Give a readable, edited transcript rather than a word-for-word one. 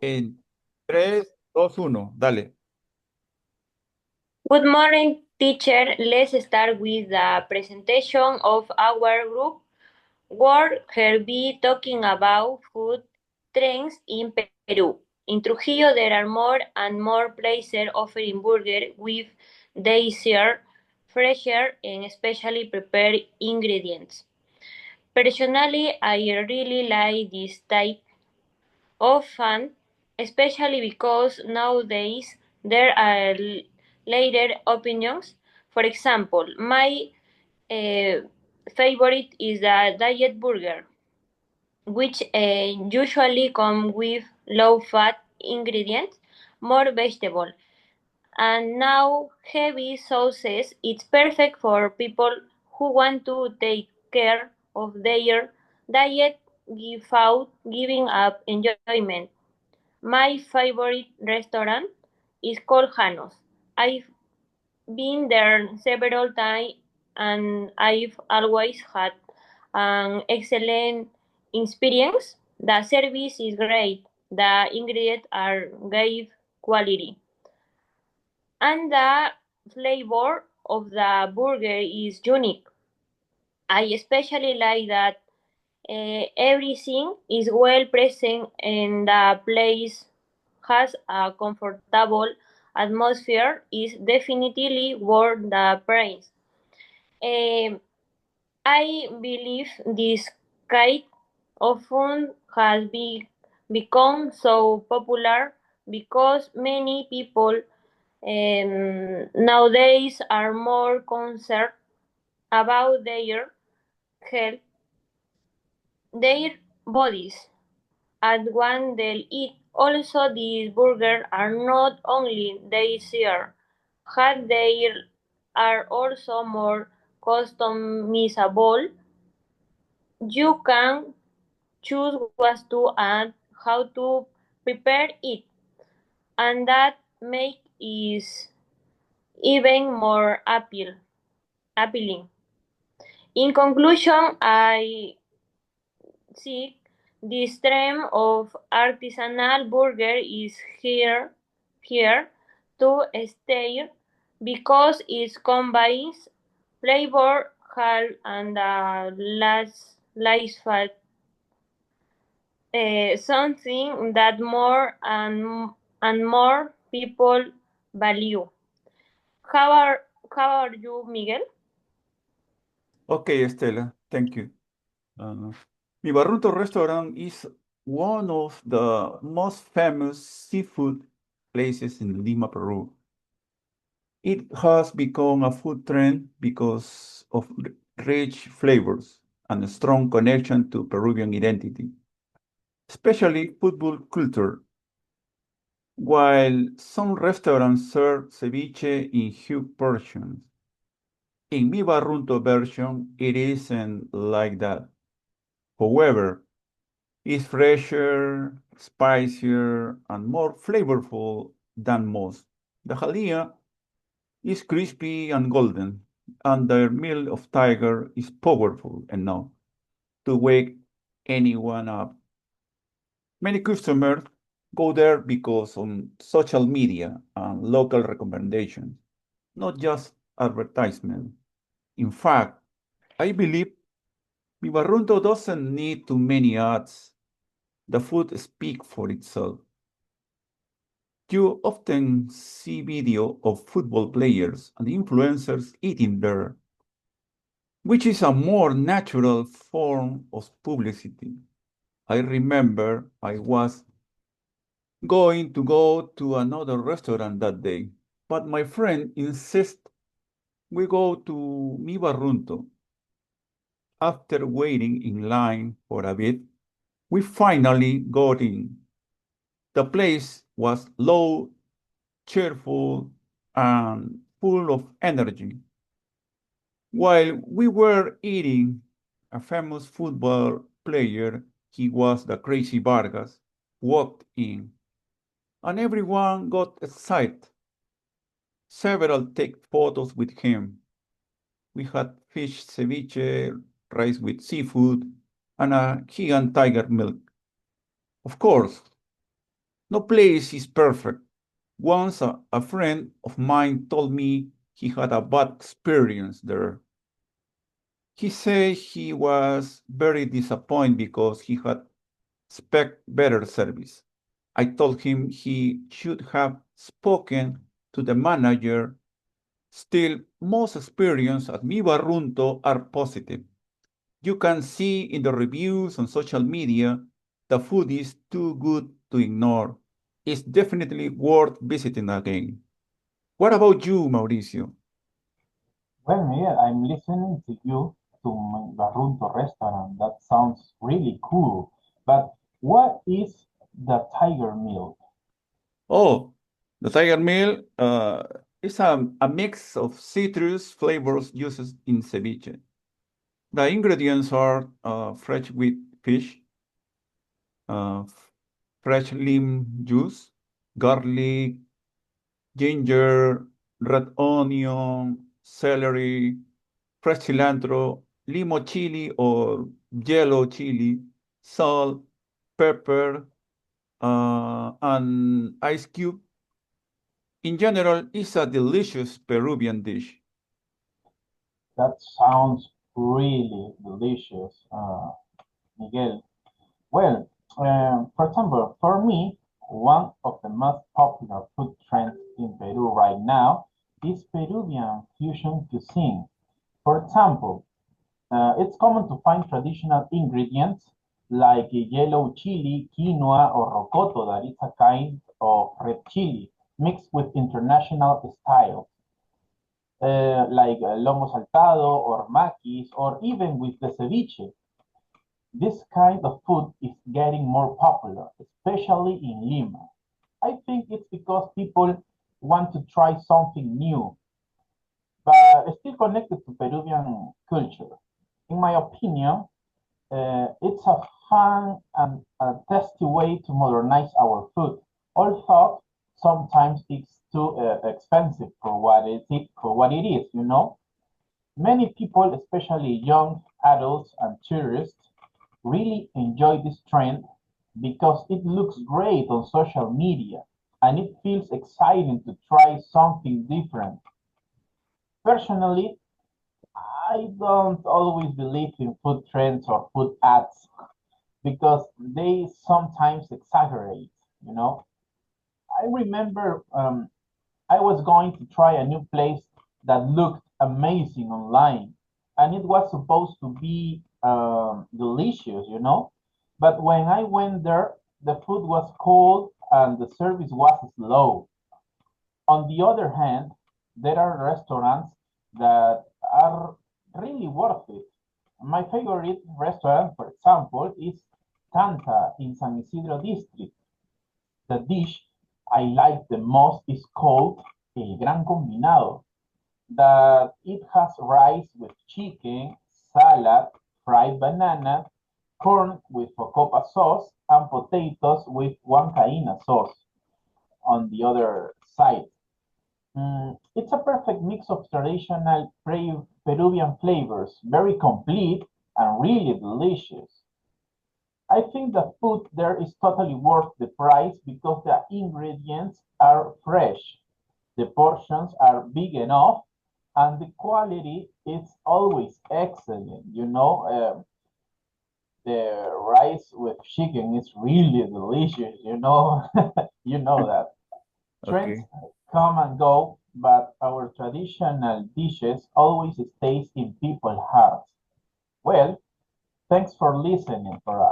En 3, 2, 1, dale. Good morning, teacher. Let's start with the presentation of our group. We'll here be talking about food trends in Peru. In Trujillo, there are more and more places offering burgers with their fresher and specially prepared ingredients. Personally, I really like this type of fun, especially because nowadays there are later opinions. For example, my uh, favorite is the diet burger, which usually come with low fat ingredients, more vegetable, and now heavy sauces. It's perfect for people who want to take care of their diet without giving up enjoyment. My favorite restaurant is called Janos. I've been there several times and I've always had an excellent experience. The service is great, the ingredients are great quality, and the flavor of the burger is unique. I especially like that everything is well present and the place has a comfortable atmosphere is definitely worth the price. Um, I believe this kind of food has become so popular because many people nowadays are more concerned about their health, their bodies, and when they eat. Also, these burgers are not only delicious, but they are also more customizable. You can choose what to add, how to prepare it, and that make is even more appealing. In conclusion, I see this trend of artisanal burger is here to stay because it combines flavor, health, and less fat. Something that more and more people value. How are how are you, Miguel? Okay, Estela, thank you. Uh, Mi Barrunto restaurant is one of the most famous seafood places in Lima, Peru. It has become a food trend because of rich flavors and a strong connection to Peruvian identity, especially football culture. While some restaurants serve ceviche in huge portions, in Mi Barrunto version, it isn't like that. However, it's fresher, spicier, and more flavorful than most. The halia is crispy and golden, and the meal of tiger is powerful enough to wake anyone up. Many customers go there because on social media and local recommendations, not just advertisement. In fact, I believe Mi Barrunto doesn't need too many ads. The food speaks for itself. You often see video of football players and influencers eating there, which is a more natural form of publicity. I remember I was going to go to another restaurant that day, but my friend insisted we go to Mi Barrunto. After waiting in line for a bit, we finally got in. The place was low, cheerful, and full of energy. While we were eating, a famous football player, he was the Crazy Vargas, walked in, and everyone got excited. Several take photos with him. We had fish ceviche, rice with seafood, and a giant tiger milk. Of course, No place is perfect. Once a friend of mine told me he had a bad experience there. He said he was very disappointed because he had expect better service. I told him he should have spoken to the manager. Still, most experiences at Mi Barrunto are positive. You can see in the reviews on social media the food is too good to ignore. It's definitely worth visiting again. What about you, Mauricio? Well, Miguel, I'm listening to you to my Barrunto restaurant. That sounds really cool. But what is the tiger meal? Oh, the Tiger Meal is a mix of citrus flavors used in ceviche. The ingredients are fresh wheat fish, uh, f- fresh lime juice, garlic, ginger, red onion, celery, fresh cilantro, limo chili or yellow chili, salt, pepper, and ice cube. In general, it's a delicious Peruvian dish. That sounds really delicious, Miguel. Well, for example, for me, one of the most popular food trends in Peru right now is Peruvian fusion cuisine. For example, it's common to find traditional ingredients like yellow chili, quinoa, or rocoto, that is a kind of red chili, mixed with international styles like lomo saltado or maquis, or even with the ceviche. This kind of food is getting more popular, especially in Lima. I think it's because people want to try something new, but still connected to Peruvian culture. In my opinion, it's a fun and a tasty way to modernize our food, although sometimes it's too expensive for what it is, you know. Many people, especially young adults and tourists, really enjoy this trend because it looks great on social media and it feels exciting to try something different. Personally, I don't always believe in food trends or food ads because they sometimes exaggerate, you know. I remember I was going to try a new place that looked amazing online, and it was supposed to be delicious, you know. But when I went there, the food was cold and the service was slow. On the other hand, there are restaurants that are really worth it. My favorite restaurant, for example, is Tanta in San Isidro district. The dish I like the most is called El Gran Combinado. That it has rice with chicken, salad, fried banana, corn with focopa sauce, and potatoes with huancaína sauce on the other side. It's a perfect mix of traditional Peruvian flavors, very complete and really delicious. I think the food there is totally worth the price because the ingredients are fresh, the portions are big enough, and the quality is always excellent. You know, the rice with chicken is really delicious. You know, you know that. Trends Okay. come and go, but our traditional dishes always stays in people's hearts. Well, thanks for listening for